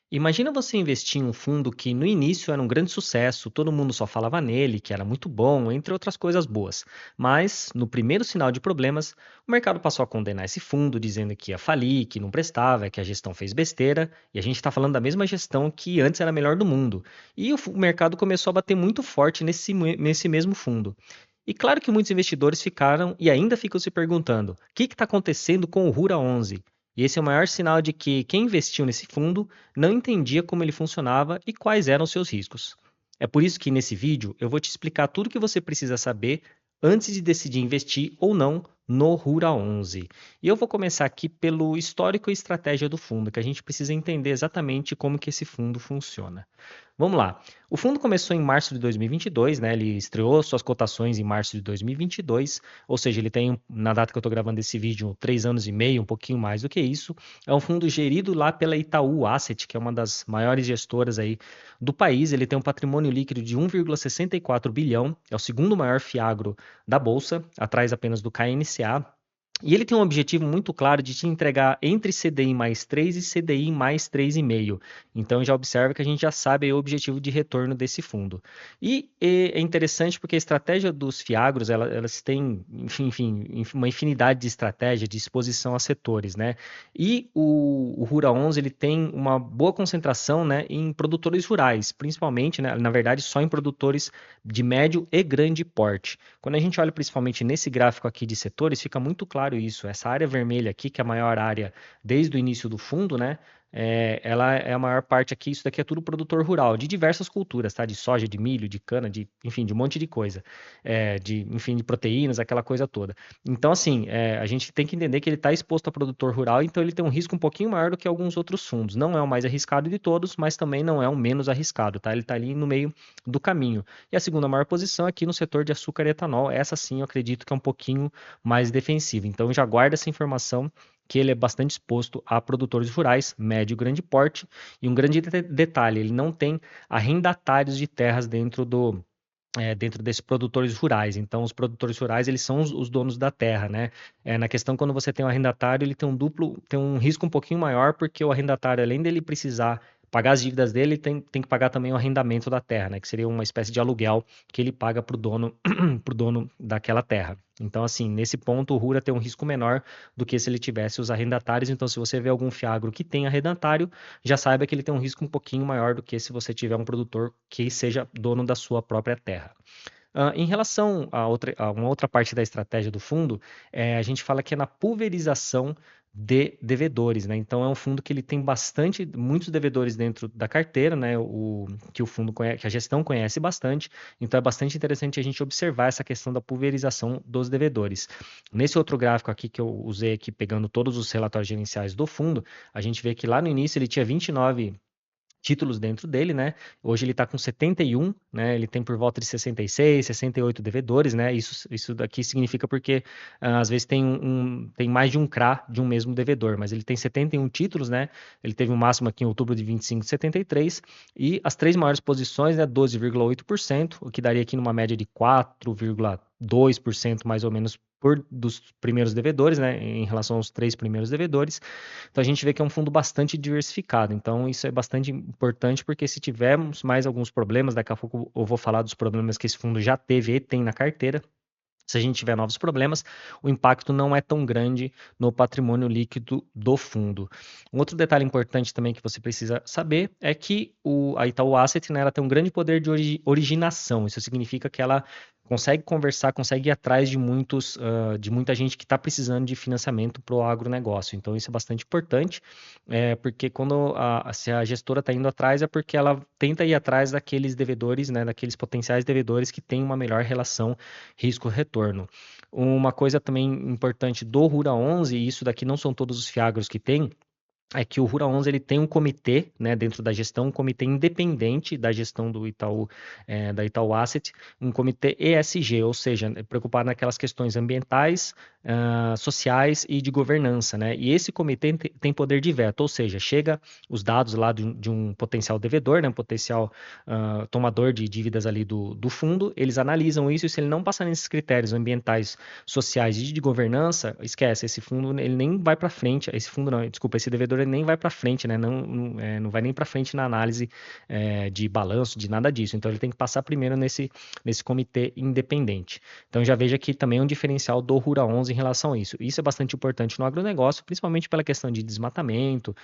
Imagina você investir em um fundo que no início era um grande sucesso, todo mundo só falava nele, que era muito bom, entre outras coisas boas. Mas, no primeiro sinal de problemas, o mercado passou a condenar esse fundo, dizendo que ia falir, que não prestava, que a gestão fez besteira, e a gente está falando da mesma gestão que antes era a melhor do mundo. E o mercado começou a bater muito forte nesse mesmo fundo. E claro que muitos investidores ficaram e ainda ficam se perguntando: o que está acontecendo com o Rura 11? E esse é o maior sinal de que quem investiu nesse fundo não entendia como ele funcionava e quais eram seus riscos. É por isso que nesse vídeo eu vou te explicar tudo o que você precisa saber antes de decidir investir ou não no Rura 11. E eu vou começar aqui pelo histórico e estratégia do fundo, que a gente precisa entender exatamente como que esse fundo funciona. Vamos lá. O fundo começou em março de 2022, né? Ele estreou suas cotações em março de 2022, ou seja, ele tem, na data que eu estou gravando esse vídeo, 3 anos e meio, um pouquinho mais do que isso. É um fundo gerido lá pela Itaú Asset, que é uma das maiores gestoras aí do país. Ele tem um patrimônio líquido de 1,64 bilhão, é o segundo maior fiagro da bolsa, atrás apenas do KNCA. E ele tem um objetivo muito claro de te entregar entre CDI mais 3 e CDI mais 3,5. Então já observa que a gente já sabe aí o objetivo de retorno desse fundo. E é interessante porque a estratégia dos fiagros, elas têm, enfim, uma infinidade de estratégia de exposição a setores, né? E o Rura 11, ele tem uma boa concentração, né, em produtores rurais, principalmente, né, na verdade, só em produtores de médio e grande porte. Quando a gente olha principalmente nesse gráfico aqui de setores, fica muito claro isso. Essa área vermelha aqui, que é a maior área desde o início do fundo, né? Ela é a maior parte aqui, isso daqui é tudo produtor rural, de diversas culturas, tá? De soja, de milho, de cana, enfim, de um monte de coisa. Enfim, de proteínas, aquela coisa toda. Então, assim, a gente tem que entender que ele está exposto a produtor rural, então ele tem um risco um pouquinho maior do que alguns outros fundos. Não é o mais arriscado de todos, mas também não é o menos arriscado, tá? Ele está ali no meio do caminho. E a segunda maior posição aqui no setor de açúcar e etanol, essa sim eu acredito que é um pouquinho mais defensiva. Então já guarda essa informação que ele é bastante exposto a produtores rurais, médio e grande porte. E um grande detalhe, ele não tem arrendatários de terras dentro desses produtores rurais. Então, os produtores rurais, eles são os donos da terra, né? Na questão, quando você tem um arrendatário, ele tem um risco um pouquinho maior, porque o arrendatário, além dele precisar pagar as dívidas dele, tem que pagar também o arrendamento da terra, né? Que seria uma espécie de aluguel que ele paga para o dono, pro dono daquela terra. Então, assim, nesse ponto, o Rura tem um risco menor do que se ele tivesse os arrendatários. Então, se você vê algum fiagro que tem arrendatário, já saiba que ele tem um risco um pouquinho maior do que se você tiver um produtor que seja dono da sua própria terra. Em relação a uma outra parte da estratégia do fundo, a gente fala que é na pulverização de devedores, né? Então é um fundo que ele tem muitos devedores dentro da carteira, né? Que o fundo conhece, que a gestão conhece bastante. Então é bastante interessante a gente observar essa questão da pulverização dos devedores. Nesse outro gráfico aqui que eu usei aqui pegando todos os relatórios gerenciais do fundo, a gente vê que lá no início ele tinha 29 títulos dentro dele, né? Hoje ele está com 71, né? Ele tem por volta de 66, 68 devedores, né? Isso daqui significa porque às vezes tem mais de um CRA de um mesmo devedor, mas ele tem 71 títulos, né? Ele teve um máximo aqui em outubro de 25 de 73 e as três maiores posições, né? 12,8%, o que daria aqui numa média de 4,2% mais ou menos dos primeiros devedores, né, em relação aos três primeiros devedores. Então a gente vê que é um fundo bastante diversificado. Então isso é bastante importante porque se tivermos mais alguns problemas, daqui a pouco eu vou falar dos problemas que esse fundo já teve e tem na carteira. Se a gente tiver novos problemas, o impacto não é tão grande no patrimônio líquido do fundo. Um outro detalhe importante também que você precisa saber é que a Itaú Asset, né, ela tem um grande poder de originação. Isso significa que ela consegue conversar, consegue ir atrás de muita gente que está precisando de financiamento para o agronegócio. Então, isso é bastante importante, porque se a gestora está indo atrás, é porque ela tenta ir atrás daqueles devedores, né, daqueles potenciais devedores que têm uma melhor relação risco-retorno. Uma coisa também importante do Rura 11, e isso daqui não são todos os fiagros que tem, é que o Rura 11 ele tem um comitê, né, dentro da gestão, um comitê independente da gestão do Itaú, da Itaú Asset, um comitê ESG, ou seja, preocupado naquelas questões ambientais, sociais e de governança, né? E esse comitê tem poder de veto, ou seja, chega os dados lá de um potencial devedor, né, um potencial tomador de dívidas ali do fundo, eles analisam isso e se ele não passar nesses critérios ambientais, sociais e de governança, esquece, esse fundo ele nem vai para frente, esse fundo não, desculpa, esse devedor devedor ele nem vai para frente, né? Não vai nem para frente na análise de balanço, de nada disso. Então ele tem que passar primeiro nesse comitê independente. Então já veja que também é um diferencial do Rura 11 em relação a isso. Isso é bastante importante no agronegócio, principalmente pela questão de desmatamento,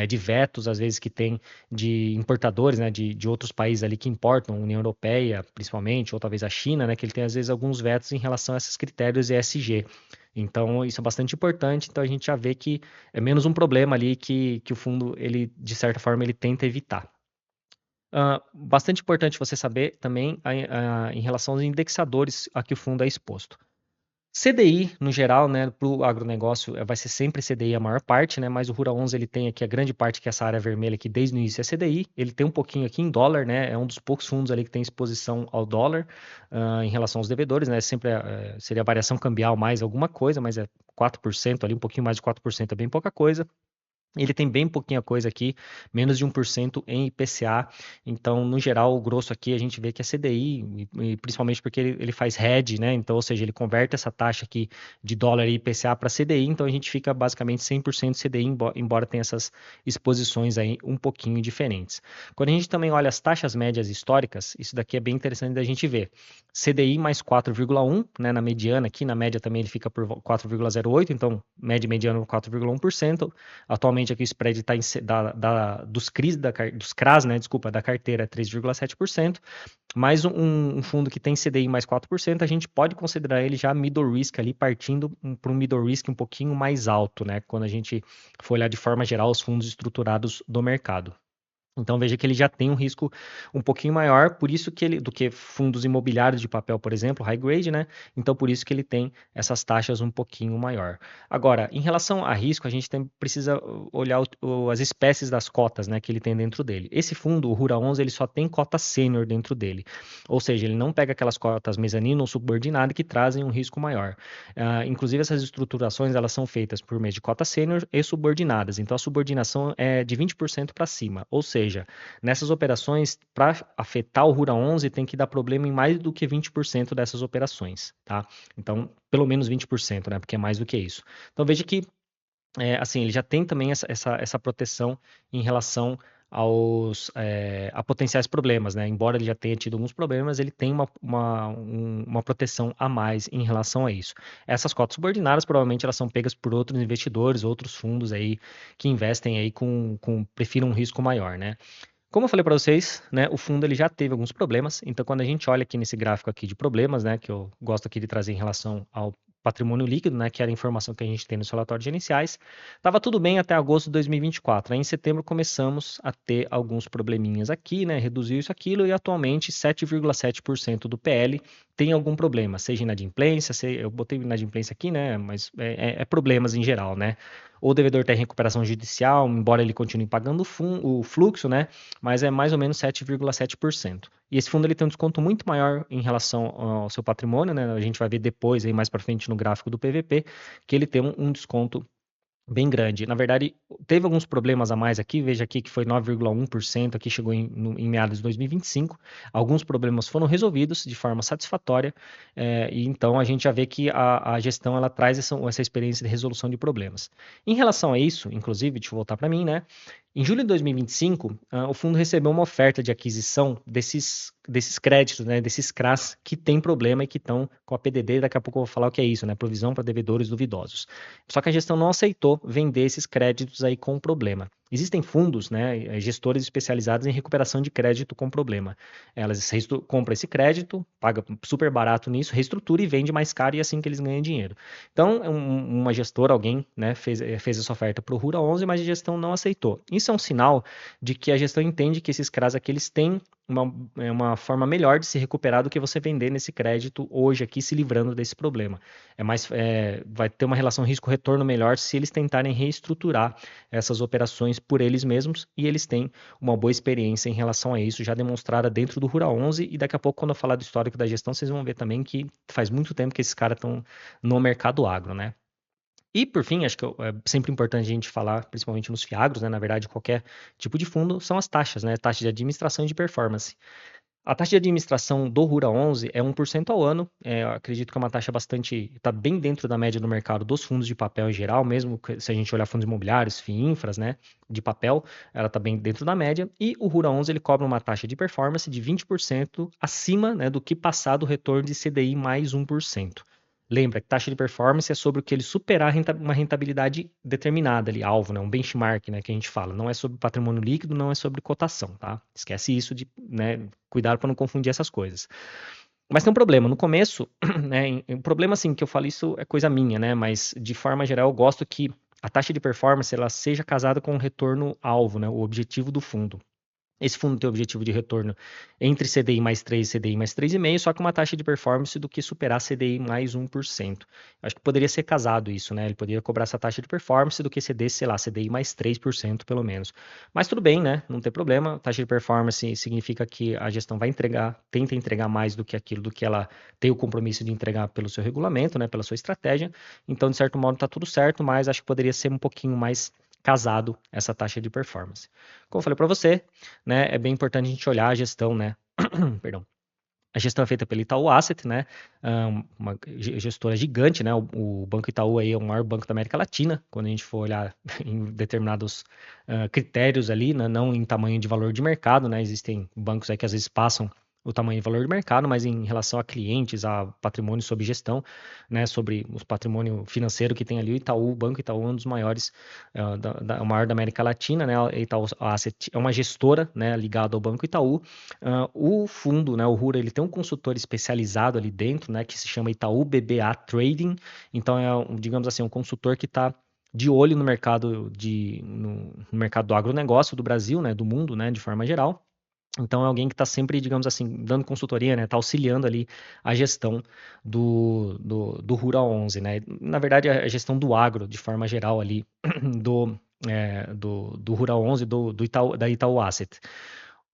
de vetos, às vezes, que tem de importadores, né, de outros países ali que importam, União Europeia, principalmente, ou talvez a China, né, que ele tem, às vezes, alguns vetos em relação a esses critérios ESG. Então, isso é bastante importante. Então, a gente já vê que é menos um problema ali que o fundo, ele, de certa forma, ele tenta evitar. Bastante importante você saber também em relação aos indexadores a que o fundo é exposto. CDI, no geral, né, para o agronegócio, vai ser sempre CDI a maior parte, né, mas o Rura 11 ele tem aqui a grande parte, que é essa área vermelha aqui, desde o início é CDI, ele tem um pouquinho aqui em dólar, né, é um dos poucos fundos ali que tem exposição ao dólar em relação aos devedores, né, sempre seria a variação cambial mais alguma coisa, mas é 4% ali, um pouquinho mais de 4% é bem pouca coisa. Ele tem bem pouquinha coisa aqui, menos de 1% em IPCA. Então, no geral, o grosso aqui a gente vê que é CDI, e principalmente porque ele faz hedge, né? Então, ou seja, ele converte essa taxa aqui de dólar e IPCA para CDI, então a gente fica basicamente 100% CDI, embora tenha essas exposições aí um pouquinho diferentes. Quando a gente também olha as taxas médias históricas, isso daqui é bem interessante da gente ver. CDI mais 4,1, né, na mediana aqui, na média também ele fica por 4,08, então média e mediana 4,1%. Atualmente aqui o spread está dos CRAs, né, desculpa, da carteira é 3,7%, mais um fundo que tem CDI mais 4%, a gente pode considerar ele já middle risk ali, partindo para um middle risk um pouquinho mais alto, né, quando a gente for olhar de forma geral os fundos estruturados do mercado. Então veja que ele já tem um risco um pouquinho maior, por isso que do que fundos imobiliários de papel, por exemplo, high grade, né? Então por isso que ele tem essas taxas um pouquinho maior. Agora, em relação a risco, a gente precisa olhar as espécies das cotas, né, que ele tem dentro dele. Esse fundo, o Rura 11, ele só tem cota sênior dentro dele. Ou seja, ele não pega aquelas cotas mezanino ou subordinado que trazem um risco maior. Inclusive essas estruturações, elas são feitas por meio de cota sênior e subordinadas. Então a subordinação é de 20% para cima. Ou seja, nessas operações, para afetar o Rura 11, tem que dar problema em mais do que 20% dessas operações, tá? Então, pelo menos 20%, né? Porque é mais do que isso. Então, veja que, assim, ele já tem também essa proteção em relação a potenciais problemas, né? Embora ele já tenha tido alguns problemas, ele tem uma proteção a mais em relação a isso. Essas cotas subordinadas, provavelmente, elas são pegas por outros investidores, outros fundos aí que investem aí prefiram um risco maior, né? Como eu falei para vocês, né, o fundo ele já teve alguns problemas, então quando a gente olha aqui nesse gráfico aqui de problemas, né, que eu gosto aqui de trazer em relação ao patrimônio líquido, né, que era a informação que a gente tem nos relatórios iniciais, estava tudo bem até agosto de 2024. Aí em setembro começamos a ter alguns probleminhas aqui, né, reduziu isso aquilo e atualmente 7,7% do PL tem algum problema, seja inadimplência, eu botei inadimplência aqui, né, mas é problemas em geral, né. O devedor tem recuperação judicial, embora ele continue pagando o fluxo, né? Mas é mais ou menos 7,7%. E esse fundo ele tem um desconto muito maior em relação ao seu patrimônio, né? A gente vai ver depois, aí mais para frente no gráfico do PVP, que ele tem um desconto bem grande. Na verdade, teve alguns problemas a mais aqui, veja aqui que foi 9,1%, aqui chegou em meados de 2025. Alguns problemas foram resolvidos de forma satisfatória, e então a gente já vê que a gestão ela traz essa experiência de resolução de problemas. Em relação a isso, inclusive, deixa eu voltar para mim, né? Em julho de 2025, o fundo recebeu uma oferta de aquisição desses créditos, né, desses CRAs que tem problema e que estão com a PDD, daqui a pouco eu vou falar o que é isso, né, provisão para devedores duvidosos. Só que a gestão não aceitou vender esses créditos aí com problema. Existem fundos, né, gestores especializados em recuperação de crédito com problema. Elas compram esse crédito, paga super barato nisso, reestrutura e vende mais caro e é assim que eles ganham dinheiro. Então, uma gestora, alguém, né, fez essa oferta para o Rura 11, mas a gestão não aceitou. Isso é um sinal de que a gestão entende que esses CRAs aqui eles têm uma forma melhor de se recuperar do que você vender nesse crédito hoje aqui, se livrando desse problema. Vai ter uma relação risco-retorno melhor se eles tentarem reestruturar essas operações por eles mesmos, e eles têm uma boa experiência em relação a isso, já demonstrada dentro do Rura 11, e daqui a pouco, quando eu falar do histórico da gestão, vocês vão ver também que faz muito tempo que esses caras estão no mercado agro, né? E, por fim, acho que é sempre importante a gente falar, principalmente nos FIAGROS, né? Na verdade, qualquer tipo de fundo, são as taxas, né? Taxa de administração e de performance. A taxa de administração do Rura 11 é 1% ao ano. Eu acredito que é uma taxa bastante, está bem dentro da média do mercado dos fundos de papel em geral, mesmo se a gente olhar fundos imobiliários, FIINFRAs, né, de papel, ela está bem dentro da média. E o Rura 11 ele cobra uma taxa de performance de 20% acima, né, do que passado o retorno de CDI mais 1%. Lembra que taxa de performance é sobre o que ele superar uma rentabilidade determinada ali, alvo, né, um benchmark, né, que a gente fala. Não é sobre patrimônio líquido, não é sobre cotação, tá? Esquece isso de, né, cuidado para não confundir essas coisas. Mas tem um problema. No começo, né, o problema assim que eu falo isso é coisa minha, né, mas de forma geral eu gosto que a taxa de performance ela seja casada com o retorno alvo, né, o objetivo do fundo. Esse fundo tem o objetivo de retorno entre CDI mais 3 e CDI mais 3,5, só que uma taxa de performance do que superar CDI mais 1%. Acho que poderia ser casado isso, né? Ele poderia cobrar essa taxa de performance do que CD, sei lá, CDI mais 3% pelo menos. Mas tudo bem, né? Não tem problema. Taxa de performance significa que a gestão vai entregar, tenta entregar mais do que aquilo do que ela tem o compromisso de entregar pelo seu regulamento, né? Pela sua estratégia. Então, de certo modo, está tudo certo, mas acho que poderia ser um pouquinho mais casado essa taxa de performance. Como eu falei para você, né, é bem importante a gente olhar a gestão, né? Perdão. A gestão é feita pelo Itaú Asset, né? Uma gestora gigante, né? O Banco Itaú aí é o maior banco da América Latina, quando a gente for olhar em determinados critérios ali, né? Não em tamanho de valor de mercado, né? Existem bancos aí que às vezes passam o tamanho de valor de mercado, mas em relação a clientes, a patrimônio sob gestão, né? Sobre o patrimônio financeiro que tem ali, o Itaú, o Banco Itaú é um dos maiores, o maior da América Latina, né? A Itaú Asset é uma gestora, né? Ligada ao Banco Itaú. O fundo, né, o Rura, ele tem um consultor especializado ali dentro, né, que se chama Itaú BBA Trading. Então é, digamos assim, um consultor que está de olho no mercado no mercado do agronegócio do Brasil, né, do mundo, né, de forma geral. Então é alguém que está sempre, digamos assim, dando consultoria, né, está auxiliando ali a gestão do Rura 11, né. Na verdade, a gestão do agro, de forma geral ali, do Rura 11, da Itaú Asset.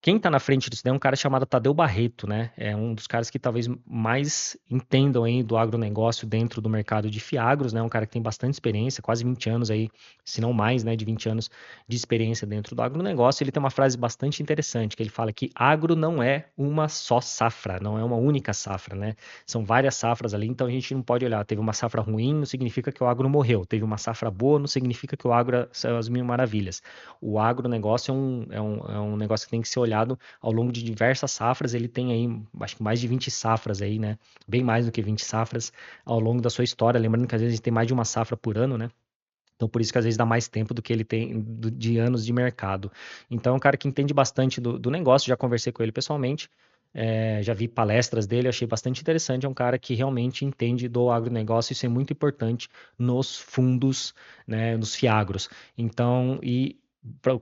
Quem está na frente disso daí é um cara chamado Tadeu Barreto, né? É um dos caras que talvez mais entendam aí do agronegócio dentro do mercado de fiagros, né? Um cara que tem bastante experiência, quase 20 anos aí, se não mais, né, de 20 anos de experiência dentro do agronegócio. Ele tem uma frase bastante interessante, que ele fala que agro não é uma só safra, não é uma única safra, né? São várias safras ali, então a gente não pode olhar, teve uma safra ruim, não significa que o agro morreu. Teve uma safra boa, não significa que o agro são as mil maravilhas. O agronegócio é um negócio que tem que ser olhado ao longo de diversas safras. Ele tem aí, acho que mais de 20 safras aí, né? Bem mais do que 20 safras ao longo da sua história. Lembrando que às vezes a gente tem mais de uma safra por ano, né? Então, por isso que às vezes dá mais tempo do que ele tem de anos de mercado. Então, é um cara que entende bastante do negócio. Já conversei com ele pessoalmente, já vi palestras dele, achei bastante interessante. É um cara que realmente entende do agronegócio. Isso é muito importante nos fundos, né, nos fiagros. Então,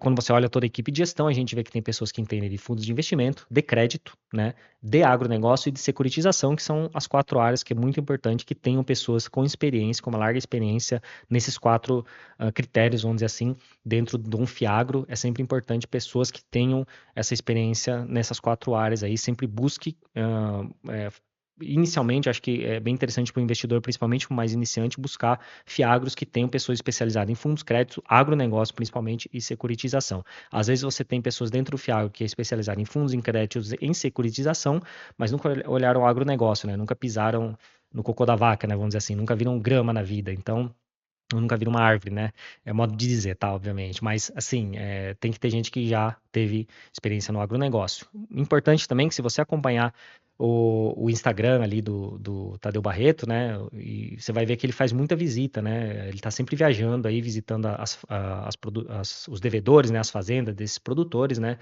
quando você olha toda a equipe de gestão, a gente vê que tem pessoas que entendem de fundos de investimento, de crédito, né, de agronegócio e de securitização, que são as 4 áreas que é muito importante que tenham pessoas com experiência, com uma larga experiência nesses 4 critérios, vamos dizer assim, dentro de um fiagro. É sempre importante pessoas que tenham essa experiência nessas 4 áreas aí, sempre busque inicialmente, acho que é bem interessante para o investidor, principalmente o mais iniciante, buscar fiagros que tenham pessoas especializadas em fundos, créditos, agronegócio principalmente e securitização. Às vezes você tem pessoas dentro do fiagro que é especializada em fundos, em créditos, em securitização, mas nunca olharam o agronegócio, né? Nunca pisaram no cocô da vaca, né? Vamos dizer assim, nunca viram grama na vida. Então, eu nunca vi uma árvore, né? É modo de dizer, tá? Obviamente. Mas, assim, tem que ter gente que já teve experiência no agronegócio. Importante também que se você acompanhar o Instagram ali do Tadeu Barreto, né? E você vai ver que ele faz muita visita, né? Ele tá sempre viajando aí, visitando os devedores, né? As fazendas desses produtores, né?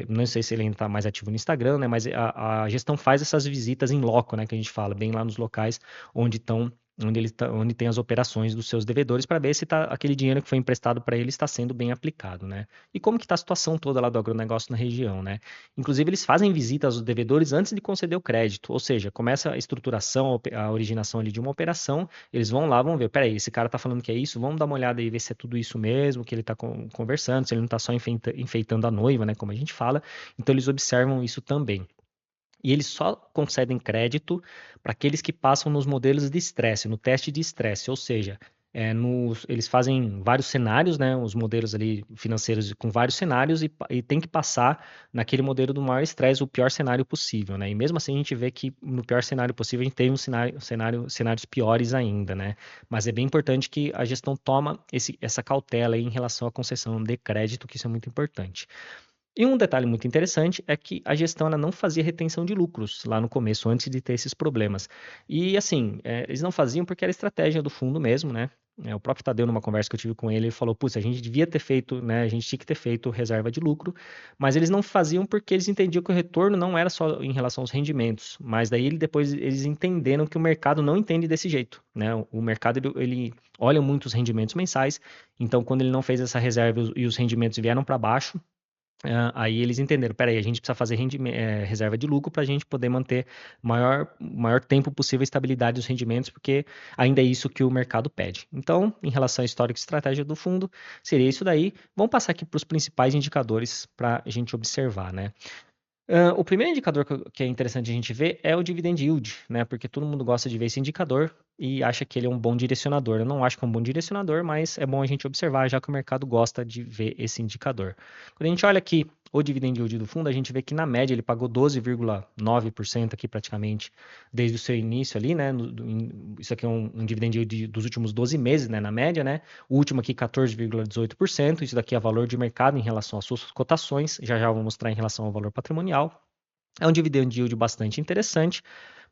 Não sei se ele ainda tá mais ativo no Instagram, né? Mas a gestão faz essas visitas em loco, né? Que a gente fala, bem lá nos locais onde estão onde tem as operações dos seus devedores para ver se aquele dinheiro que foi emprestado para ele está sendo bem aplicado, né? E como que está a situação toda lá do agronegócio na região, né? Inclusive, eles fazem visitas aos devedores antes de conceder o crédito, ou seja, começa a estruturação, a originação ali de uma operação, eles vão lá, vão ver, peraí, esse cara está falando que é isso, vamos dar uma olhada e ver se é tudo isso mesmo que ele está conversando, se ele não está só enfeitando a noiva, né, como a gente fala. Então, eles observam isso também. E eles só concedem crédito para aqueles que passam nos modelos de estresse, no teste de estresse, ou seja, Eles fazem vários cenários, né? Os modelos ali financeiros com vários cenários e tem que passar naquele modelo do maior estresse, o pior cenário possível, né? E mesmo assim a gente vê que no pior cenário possível a gente tem cenários piores ainda, né? Mas é bem importante que a gestão toma essa cautela aí em relação à concessão de crédito, que isso é muito importante. E um detalhe muito interessante é que a gestão ela não fazia retenção de lucros lá no começo, antes de ter esses problemas. E assim, eles não faziam porque era estratégia do fundo mesmo, né? O próprio Tadeu, numa conversa que eu tive com ele, ele falou: putz, a gente devia ter feito, né? A gente tinha que ter feito reserva de lucro, mas eles não faziam porque eles entendiam que o retorno não era só em relação aos rendimentos. Mas daí depois eles entenderam que o mercado não entende desse jeito, né? O mercado ele olha muito os rendimentos mensais, então quando ele não fez essa reserva e os rendimentos vieram para baixo. Aí eles entenderam, peraí, a gente precisa fazer reserva de lucro para a gente poder manter maior tempo possível a estabilidade dos rendimentos, porque ainda é isso que o mercado pede. Então, em relação à histórico e estratégia do fundo, seria isso daí. Vamos passar aqui para os principais indicadores para a gente observar, né? O primeiro indicador que é interessante a gente ver é o dividend yield, né? Porque todo mundo gosta de ver esse indicador e acha que ele é um bom direcionador. Eu não acho que é um bom direcionador, mas é bom a gente observar, já que o mercado gosta de ver esse indicador. Quando a gente olha aqui o dividend yield do fundo, a gente vê que na média ele pagou 12,9% aqui praticamente desde o seu início ali, né? Isso aqui é um dividend yield dos últimos 12 meses, né? Na média, né? O último aqui 14,18%. Isso daqui é valor de mercado em relação às suas cotações. Já já vou mostrar em relação ao valor patrimonial. É um dividend yield bastante interessante.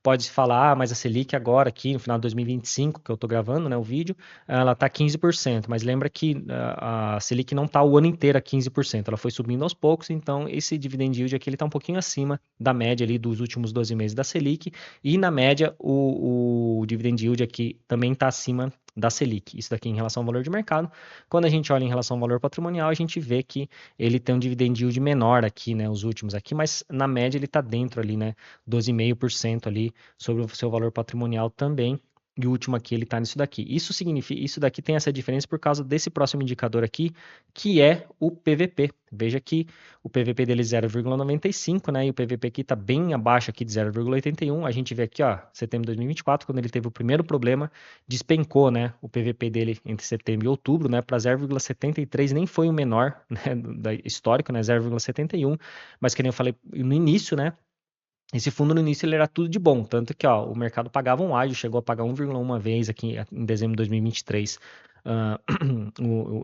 Pode falar, mas a Selic agora, aqui no final de 2025, que eu estou gravando, né, o vídeo, ela está 15%, mas lembra que a Selic não está o ano inteiro a 15%, ela foi subindo aos poucos, então esse dividend yield aqui está um pouquinho acima da média ali dos últimos 12 meses da Selic, e na média o dividend yield aqui também está acima da Selic, isso daqui em relação ao valor de mercado. Quando a gente olha em relação ao valor patrimonial, a gente vê que ele tem um dividend yield menor aqui, né, os últimos aqui, mas na média ele está dentro ali, né, 12,5% ali sobre o seu valor patrimonial também. E o último aqui, ele está nisso daqui. Isso significa, isso daqui tem essa diferença por causa desse próximo indicador aqui, que é o PVP. Veja que o PVP dele é 0,95, né? E o PVP aqui está bem abaixo aqui de 0,81. A gente vê aqui, ó, setembro de 2024, quando ele teve o primeiro problema, despencou, né? O PVP dele entre setembro e outubro, né? Para 0,73, nem foi o menor, né? Da histórico, né? 0,71. Mas que nem eu falei no início, né? Esse fundo no início ele era tudo de bom, tanto que ó, o mercado pagava um ágio, chegou a pagar 1,1 vez aqui em dezembro de 2023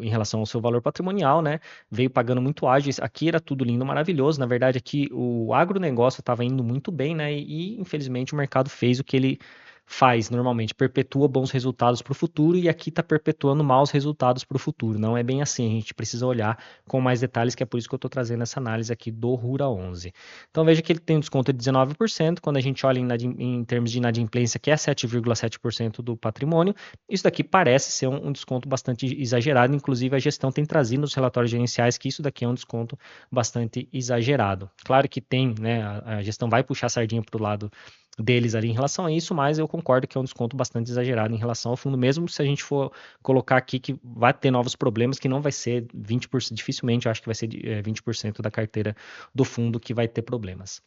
em relação ao seu valor patrimonial, né? Veio pagando muito ágio, aqui era tudo lindo, maravilhoso, na verdade aqui o agronegócio estava indo muito bem, né? E infelizmente o mercado fez o que ele faz normalmente, perpetua bons resultados para o futuro e aqui está perpetuando maus resultados para o futuro. Não é bem assim, a gente precisa olhar com mais detalhes, que é por isso que eu estou trazendo essa análise aqui do Rura 11. Então veja que ele tem um desconto de 19%, quando a gente olha em termos de inadimplência, que é 7,7% do patrimônio, isso daqui parece ser um desconto bastante exagerado, inclusive a gestão tem trazido nos relatórios gerenciais que isso daqui é um desconto bastante exagerado. Claro que tem, né, a gestão vai puxar a sardinha para o lado deles ali em relação a isso, mas eu concordo que é um desconto bastante exagerado em relação ao fundo, mesmo se a gente for colocar aqui que vai ter novos problemas, que não vai ser 20%, dificilmente eu acho que vai ser 20% da carteira do fundo que vai ter problemas.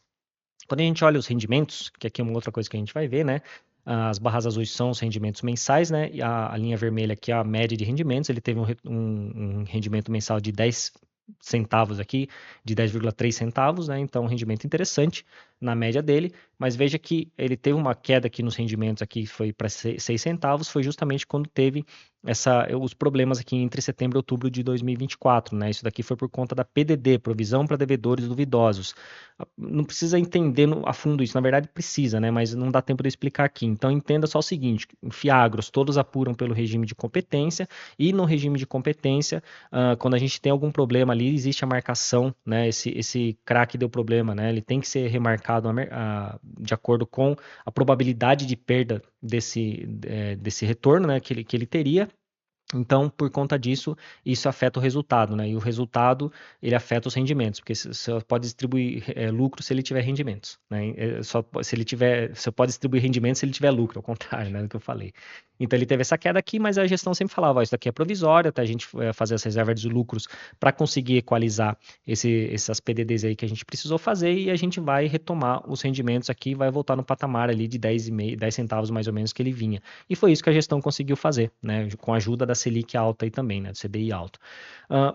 Quando a gente olha os rendimentos, que aqui é uma outra coisa que a gente vai ver, né? As barras azuis são os rendimentos mensais, né? E a linha vermelha aqui é a média de rendimentos. Ele teve um rendimento mensal de 10 centavos aqui, de 10,3 centavos, né? Então, um rendimento interessante na média dele, mas veja que ele teve uma queda aqui nos rendimentos aqui, foi para 6 centavos, foi justamente quando teve os problemas aqui entre setembro e outubro de 2024, né? Isso daqui foi por conta da PDD, Provisão para Devedores Duvidosos. Não precisa entender a fundo isso, na verdade precisa, né? Mas não dá tempo de explicar aqui. Então entenda só o seguinte: Fiagros todos apuram pelo regime de competência e no regime de competência, quando a gente tem algum problema ali, existe a marcação, né? Esse CRAC deu problema, né? Ele tem que ser remarcado de acordo com a probabilidade de perda desse retorno, né? Que ele teria. Então, por conta disso, isso afeta o resultado, né? E o resultado, ele afeta os rendimentos, porque você só pode distribuir lucro se ele tiver rendimentos, né? Se ele tiver, você pode distribuir rendimentos se ele tiver lucro, ao contrário, né, do que eu falei. Então, ele teve essa queda aqui, mas a gestão sempre falava, ó, isso daqui é provisório, até a gente fazer as reservas de lucros para conseguir equalizar essas PDDs aí que a gente precisou fazer e a gente vai retomar os rendimentos aqui e vai voltar no patamar ali de 10 centavos mais ou menos que ele vinha. E foi isso que a gestão conseguiu fazer, né? Com a ajuda da Selic alta aí também, né? Do CDI alto.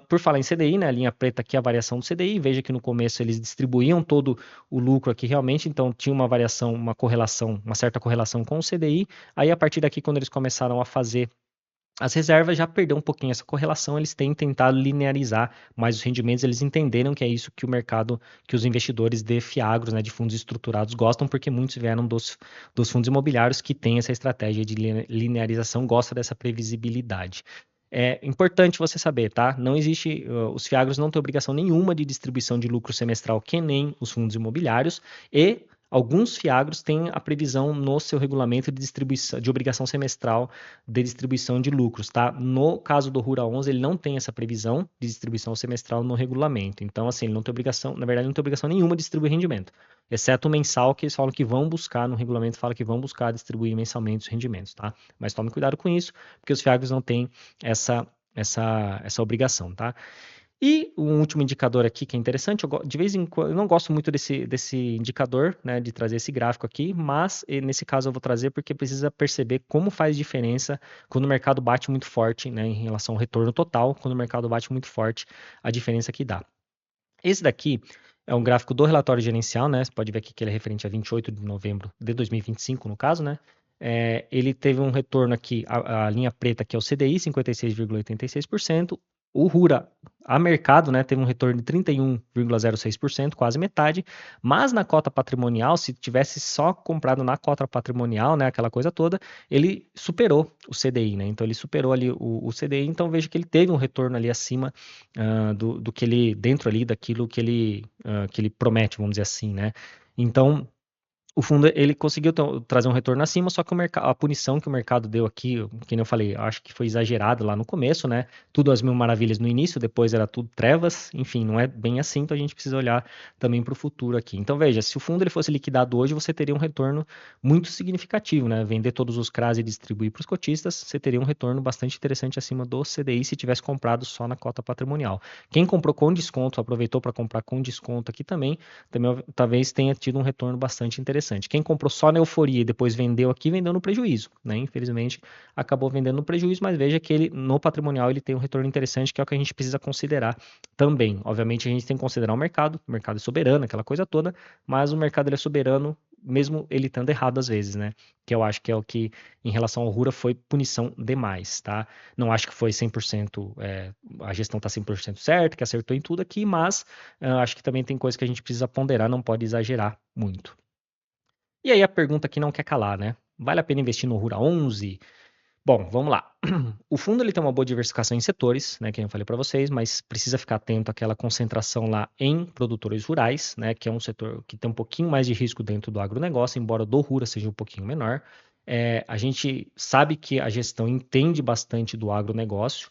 Por falar em CDI, né? A linha preta aqui é a variação do CDI. Veja que no começo eles distribuíam todo o lucro aqui realmente, então tinha uma variação, uma correlação, uma certa correlação com o CDI. Aí a partir daqui, quando eles começaram a fazer as reservas, já perdeu um pouquinho essa correlação, eles têm tentado linearizar mais os rendimentos, eles entenderam que é isso que o mercado, que os investidores de FIAGROS, né, de fundos estruturados, gostam, porque muitos vieram dos fundos imobiliários que têm essa estratégia de linearização, gosta dessa previsibilidade. É importante você saber, tá? Não existe, os FIAGROS não têm obrigação nenhuma de distribuição de lucro semestral, que nem os fundos imobiliários, e alguns FIAGROS têm a previsão no seu regulamento de distribuição, de obrigação semestral de distribuição de lucros, tá? No caso do Rura 11, ele não tem essa previsão de distribuição semestral no regulamento. Então, assim, ele não tem obrigação, na verdade, não tem obrigação nenhuma de distribuir rendimento, exceto o mensal, que eles falam que vão buscar, no regulamento fala que vão buscar distribuir mensalmente os rendimentos, tá? Mas tome cuidado com isso, porque os FIAGROS não têm essa obrigação, tá? E um último indicador aqui que é interessante, de vez em quando, eu não gosto muito desse indicador, né, de trazer esse gráfico aqui, mas nesse caso eu vou trazer porque precisa perceber como faz diferença quando o mercado bate muito forte, né, em relação ao retorno total, quando o mercado bate muito forte, a diferença que dá. Esse daqui é um gráfico do relatório gerencial, né, você pode ver aqui que ele é referente a 28 de novembro de 2025, no caso, né, ele teve um retorno aqui, a linha preta que é o CDI, 56,86%, o Rura a mercado, né, teve um retorno de 31,06%, quase metade, mas na cota patrimonial, se tivesse só comprado na cota patrimonial, né, aquela coisa toda, ele superou o CDI, né, então ele superou ali o CDI, então veja que ele teve um retorno ali acima do que ele, dentro ali daquilo que ele promete, vamos dizer assim, né, então o fundo ele conseguiu trazer um retorno acima, só que a punição que o mercado deu aqui, que nem eu falei, acho que foi exagerado lá no começo, né? Tudo às mil maravilhas no início, depois era tudo trevas, enfim, não é bem assim, então a gente precisa olhar também para o futuro aqui. Então veja, se o fundo ele fosse liquidado hoje, você teria um retorno muito significativo, né? Vender todos os CRAs e distribuir para os cotistas, você teria um retorno bastante interessante acima do CDI se tivesse comprado só na cota patrimonial. Quem comprou com desconto, aproveitou para comprar com desconto aqui também talvez tenha tido um retorno bastante interessante. Quem comprou só na euforia e depois vendeu aqui, vendeu no prejuízo, né? Infelizmente, acabou vendendo no prejuízo, mas veja que ele, no patrimonial, ele tem um retorno interessante, que é o que a gente precisa considerar também. Obviamente, a gente tem que considerar o mercado é soberano, aquela coisa toda, mas o mercado ele é soberano, mesmo ele estando errado às vezes, né? Que eu acho que é o que, em relação ao Rura, foi punição demais, tá? Não acho que foi 100%, a gestão está 100% certa, que acertou em tudo aqui, mas acho que também tem coisa que a gente precisa ponderar, não pode exagerar muito. E aí a pergunta que não quer calar, né? Vale a pena investir no Rura 11? Bom, vamos lá. O fundo ele tem uma boa diversificação em setores, né, que eu falei para vocês, mas precisa ficar atento àquela concentração lá em produtores rurais, né, que é um setor que tem um pouquinho mais de risco dentro do agronegócio, embora o do Rura seja um pouquinho menor. A gente sabe que a gestão entende bastante do agronegócio,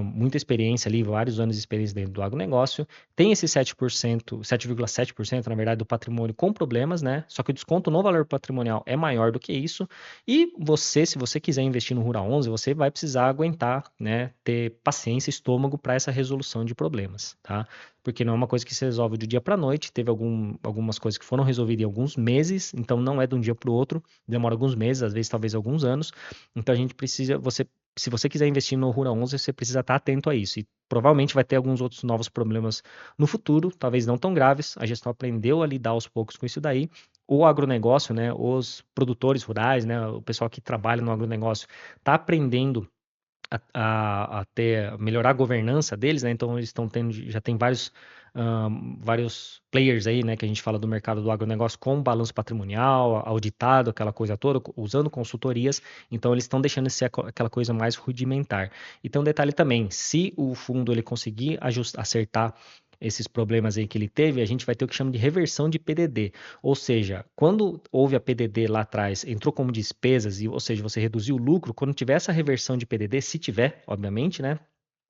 muita experiência ali, vários anos de experiência dentro do agronegócio, tem esse 7%, 7,7% na verdade do patrimônio com problemas, né? Só que o desconto no valor patrimonial é maior do que isso, e você, se você quiser investir no Rura 11, você vai precisar aguentar, né, ter paciência, estômago para essa resolução de problemas, tá? Porque não é uma coisa que se resolve do dia para a noite, teve algumas coisas que foram resolvidas em alguns meses, então não é de um dia para o outro, demora alguns meses, às vezes talvez alguns anos, então a gente precisa, se você quiser investir no Rura 11, você precisa estar atento a isso, e provavelmente vai ter alguns outros novos problemas no futuro, talvez não tão graves, a gestão aprendeu a lidar aos poucos com isso daí, o agronegócio, né, os produtores rurais, né, o pessoal que trabalha no agronegócio está aprendendo melhorar a governança deles, né? Então eles estão tendo, já tem vários players aí, né, que a gente fala do mercado do agronegócio com balanço patrimonial, auditado, aquela coisa toda, usando consultorias, então eles estão deixando de ser aquela coisa mais rudimentar. E tem um detalhe também, se o fundo ele conseguir acertar esses problemas aí que ele teve, a gente vai ter o que chama de reversão de PDD. Ou seja, quando houve a PDD lá atrás, entrou como despesas, ou seja, você reduziu o lucro, quando tiver essa reversão de PDD, se tiver, obviamente, né?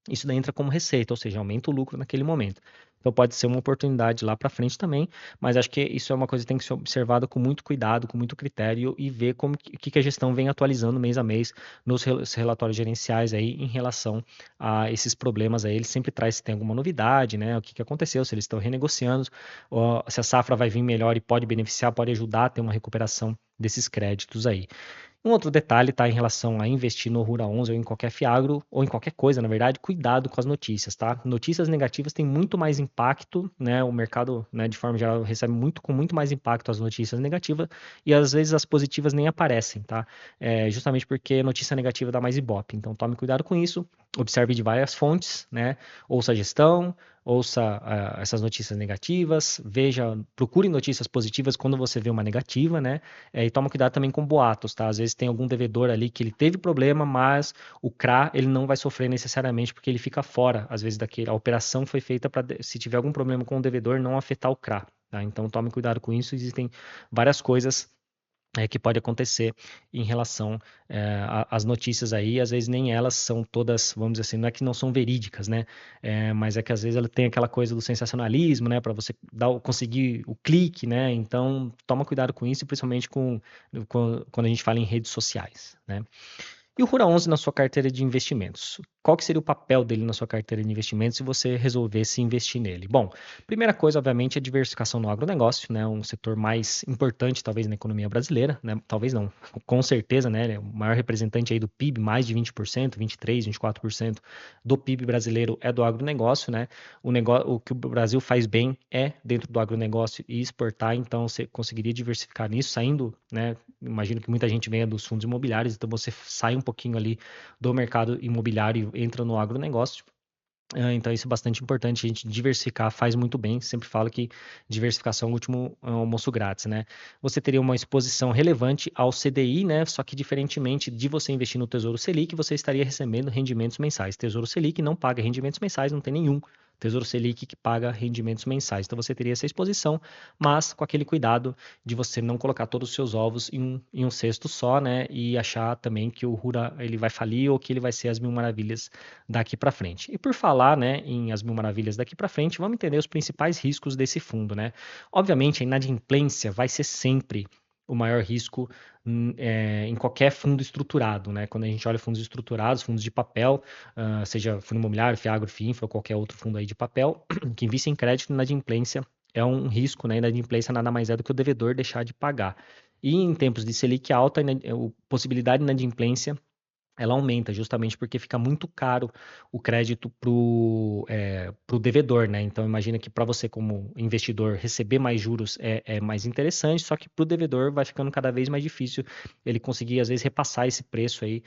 Isso daí entra como receita, ou seja, aumenta o lucro naquele momento. Então pode ser uma oportunidade lá para frente também, mas acho que isso é uma coisa que tem que ser observada com muito cuidado, com muito critério e ver como que a gestão vem atualizando mês a mês nos relatórios gerenciais aí em relação a esses problemas aí. Ele sempre traz se tem alguma novidade, né? O que aconteceu, se eles estão renegociando, ou se a safra vai vir melhor e pode beneficiar, pode ajudar a ter uma recuperação desses créditos aí. Um outro detalhe está em relação a investir no Rura 11 ou em qualquer Fiagro, ou em qualquer coisa, na verdade, cuidado com as notícias, tá? Notícias negativas têm muito mais impacto, né? O mercado, né, de forma geral, recebe com muito mais impacto as notícias negativas e às vezes as positivas nem aparecem, tá? Justamente porque notícia negativa dá mais ibope. Então tome cuidado com isso, observe de várias fontes, né? Ouça a gestão, ouça essas notícias negativas, procure notícias positivas quando você vê uma negativa, né? E toma cuidado também com boatos, tá? Às vezes tem algum devedor ali que ele teve problema, mas o CRA ele não vai sofrer necessariamente porque ele fica fora, às vezes, daquele. A operação foi feita para, se tiver algum problema com o devedor, não afetar o CRA, tá? Então tome cuidado com isso, existem várias coisas que pode acontecer em relação às notícias aí, às vezes nem elas são todas, vamos dizer assim, não é que não são verídicas, né? Mas é que às vezes ela tem aquela coisa do sensacionalismo, né? Para você conseguir o clique, né? Então toma cuidado com isso, principalmente quando a gente fala em redes sociais, né? E o Rura 11 na sua carteira de investimentos? Qual que seria o papel dele na sua carteira de investimentos se você resolvesse investir nele? Bom, primeira coisa, obviamente, é a diversificação no agronegócio, né? Um setor mais importante, talvez, na economia brasileira, né? Talvez não, com certeza, né? Ele é o maior representante aí do PIB, mais de 20%, 23%, 24% do PIB brasileiro é do agronegócio, né? O que o Brasil faz bem é dentro do agronegócio e exportar, então você conseguiria diversificar nisso, saindo, né? Imagino que muita gente venha dos fundos imobiliários, então você sai um pouquinho ali do mercado imobiliário e entra no agronegócio. Então, isso é bastante importante, a gente diversificar faz muito bem. Sempre falo que diversificação é o último almoço grátis, né? Você teria uma exposição relevante ao CDI, né? Só que diferentemente de você investir no Tesouro Selic, você estaria recebendo rendimentos mensais. Tesouro Selic não paga rendimentos mensais, não tem nenhum. Tesouro Selic que paga rendimentos mensais. Então você teria essa exposição, mas com aquele cuidado de você não colocar todos os seus ovos em um cesto só, né? E achar também que o Rura ele vai falir ou que ele vai ser as mil maravilhas daqui para frente. E por falar, né, em as mil maravilhas daqui para frente, vamos entender os principais riscos desse fundo, né? Obviamente, a inadimplência vai ser sempre o maior risco em qualquer fundo estruturado, né? Quando a gente olha fundos estruturados, fundos de papel, seja fundo imobiliário, Fiagro, FIINFRA ou qualquer outro fundo aí de papel, que investe em crédito, inadimplência é um risco, né? Inadimplência nada mais é do que o devedor deixar de pagar. E em tempos de Selic alta, a possibilidade de inadimplência ela aumenta justamente porque fica muito caro o crédito pro devedor, né? Então imagina que para você como investidor receber mais juros é mais interessante, só que para o devedor vai ficando cada vez mais difícil ele conseguir às vezes repassar esse preço aí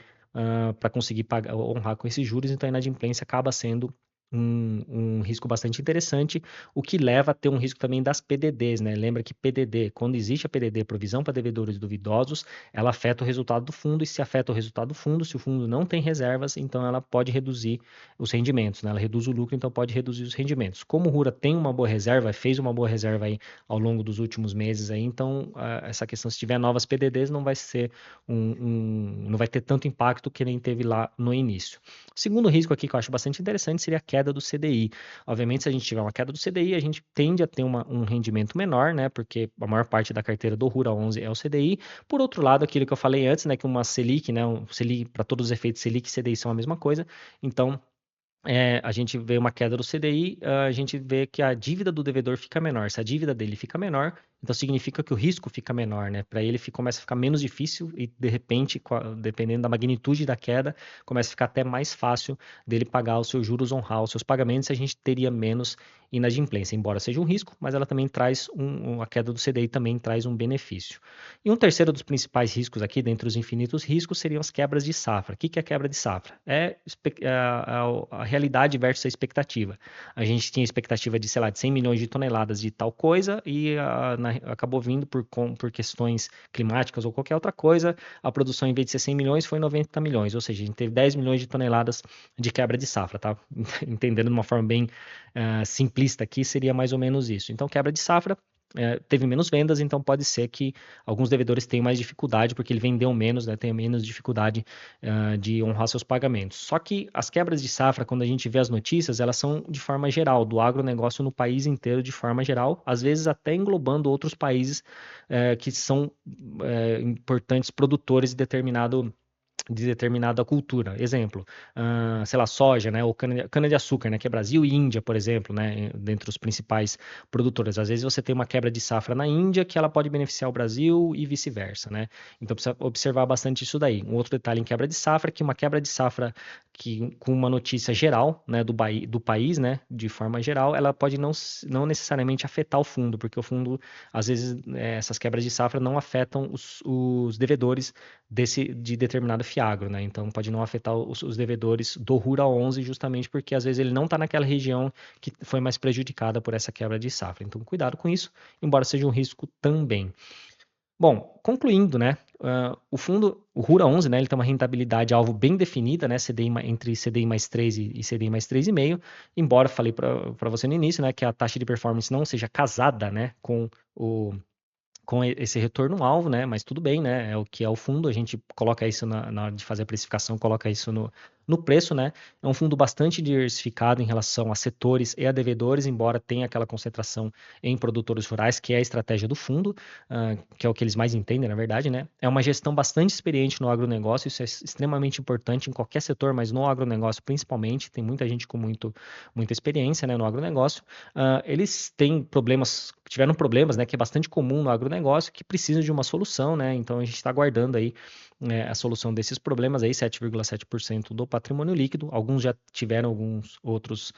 para conseguir pagar, honrar com esses juros, então a inadimplência acaba sendo um risco bastante interessante, o que leva a ter um risco também das PDDs, né? Lembra que PDD, quando existe a PDD, provisão para devedores duvidosos, ela afeta o resultado do fundo, e se afeta o resultado do fundo, se o fundo não tem reservas, então ela pode reduzir os rendimentos, né? Ela reduz o lucro, então pode reduzir os rendimentos. Como o Rura tem uma boa reserva, fez uma boa reserva aí ao longo dos últimos meses aí, então essa questão, se tiver novas PDDs, não vai ser não vai ter tanto impacto que nem teve lá no início. O segundo risco aqui que eu acho bastante interessante seria a queda do CDI. Obviamente, se a gente tiver uma queda do CDI, a gente tende a ter um rendimento menor, né? Porque a maior parte da carteira do Rura 11 é o CDI. Por outro lado, aquilo que eu falei antes, né? Que uma Selic, né? Um Selic, para todos os efeitos, Selic e CDI são a mesma coisa. Então, a gente vê uma queda do CDI, a gente vê que a dívida do devedor fica menor. Se a dívida dele fica menor, então significa que o risco fica menor, né? Para ele começa a ficar menos difícil e, de repente, dependendo da magnitude da queda, começa a ficar até mais fácil dele pagar os seus juros, honrar os seus pagamentos, e a gente teria menos inadimplência, embora seja um risco, mas ela também traz a queda do CDI também traz um benefício. E um terceiro dos principais riscos aqui, dentre os infinitos riscos, seriam as quebras de safra. O que é quebra de safra? A realidade versus a expectativa. A gente tinha expectativa de, sei lá, de 100 milhões de toneladas de tal coisa e acabou vindo por questões climáticas ou qualquer outra coisa, a produção em vez de ser 100 milhões foi 90 milhões, ou seja, a gente teve 10 milhões de toneladas de quebra de safra, tá? Entendendo de uma forma bem simplista simplista aqui, seria mais ou menos isso. Então, quebra de safra, teve menos vendas, então pode ser que alguns devedores tenham mais dificuldade, porque ele vendeu menos, né, tem menos dificuldade de honrar seus pagamentos. Só que as quebras de safra, quando a gente vê as notícias, elas são de forma geral, do agronegócio no país inteiro de forma geral, às vezes até englobando outros países que são importantes produtores de determinada cultura. Exemplo, sei lá, soja, né, ou cana-de-açúcar, né, que é Brasil e Índia, por exemplo, né, dentre os principais produtores. Às vezes você tem uma quebra de safra na Índia que ela pode beneficiar o Brasil e vice-versa, né? Então precisa observar bastante isso daí. Um outro detalhe em quebra de safra é que uma quebra de safra que com uma notícia geral, né, do país, né, de forma geral, ela pode não necessariamente afetar o fundo, porque o fundo, às vezes, essas quebras de safra não afetam os devedores de determinado fiagro, né? Então pode não afetar os devedores do Rura 11 justamente porque às vezes ele não está naquela região que foi mais prejudicada por essa quebra de safra. Então cuidado com isso, embora seja um risco também. Bom, concluindo, né? O fundo, o Rura 11, né? Ele tem uma rentabilidade alvo bem definida, né? Entre CDI mais 3 e CDI mais 3,5. Embora falei para você no início, né? Que a taxa de performance não seja casada, né? Com esse retorno-alvo, né? Mas tudo bem, né? É o que é o fundo, a gente coloca isso na hora de fazer a precificação, coloca isso no preço, né? É um fundo bastante diversificado em relação a setores e a devedores, embora tenha aquela concentração em produtores rurais, que é a estratégia do fundo, que é o que eles mais entendem, na verdade, né? É uma gestão bastante experiente no agronegócio, isso é extremamente importante em qualquer setor, mas no agronegócio principalmente, tem muita gente com muita experiência, né, no agronegócio. Eles têm problemas, tiveram problemas, né, que é bastante comum no agronegócio, que precisam de uma solução, né? Então a gente está aguardando aí a solução desses problemas aí, 7,7% do patrimônio líquido. Alguns já tiveram, alguns outros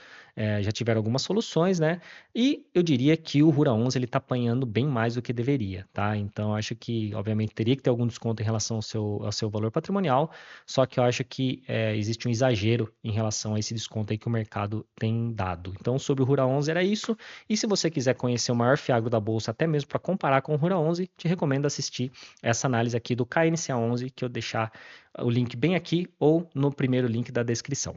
já tiveram algumas soluções, né? E eu diria que o Rura 11 ele está apanhando bem mais do que deveria, tá? Então acho que, obviamente, teria que ter algum desconto em relação ao seu valor patrimonial, só que eu acho que existe um exagero em relação a esse desconto aí que o mercado tem dado. Então, sobre o Rura 11 era isso. E se você quiser conhecer o maior fiago da bolsa, até mesmo para comparar com o Rura 11, te recomendo assistir essa análise aqui do KNCA 11, que eu deixar o link bem aqui ou no primeiro link da descrição.